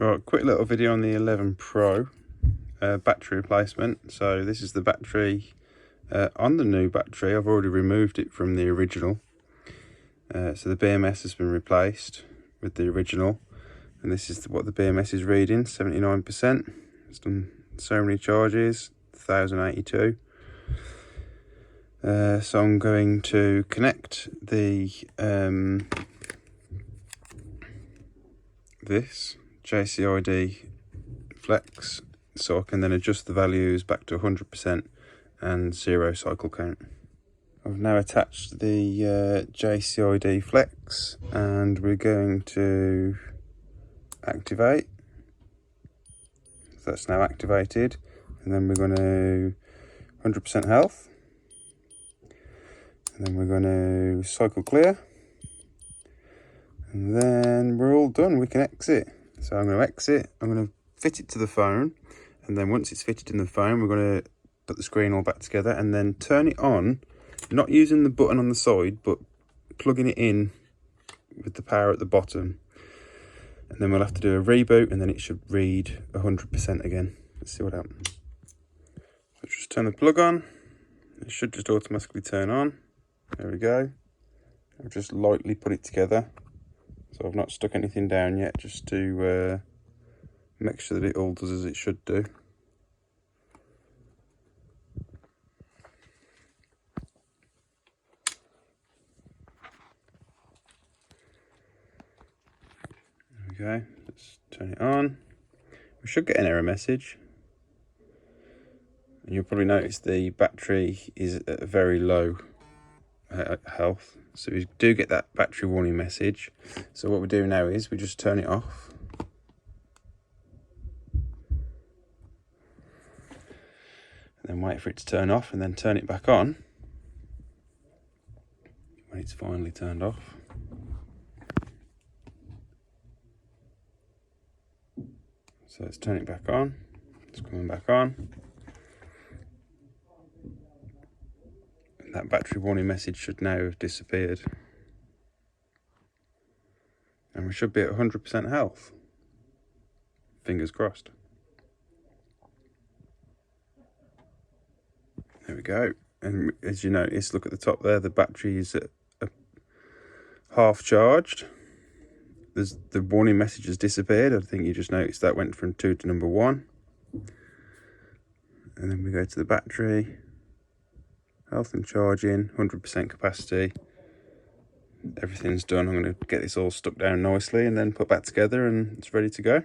Right, quick little video on the 11 Pro battery replacement. So this is the battery on the new battery. I've already removed it from the original. So the BMS has been replaced with the original, and this is what the BMS is reading, 79%. It's done so many charges, 1082. So I'm going to connect the this JCID Flex, so I can then adjust the values back to 100% and 0 cycle count. I've now attached the JCID Flex, and we're going to activate. So that's now activated, and then we're going to 100% health, and then we're going to cycle clear, and then we're all done. We can exit. So I'm going to exit, I'm going to fit it to the phone, and then once it's fitted in the phone, we're going to put the screen all back together and then turn it on, not using the button on the side, but plugging it in with the power at the bottom. And then we'll have to do a reboot, and then it should read 100% again. Let's see what happens. So just turn the plug on, it should just automatically turn on. There we go. I've just lightly put it together, so I've not stuck anything down yet, just to make sure that it all does as it should do. There we go, let's turn it on. We should get an error message. And you'll probably notice the battery is at a very low health. So we do get that battery warning message. So what we do now is we just turn it off. And then wait for it to turn off, and then turn it back on when it's finally turned off. So let's turn it back on. It's coming back on. And that battery warning message should now have disappeared. And we should be at 100% health. Fingers crossed. There we go. And as you notice, look at the top there, the battery is at half charged. The warning message has disappeared. I think you just noticed that went from 2 to number 1. And then we go to the battery, health and charging, 100% capacity. Everything's done. I'm going to get this all stuck down nicely and then put back together, and it's ready to go.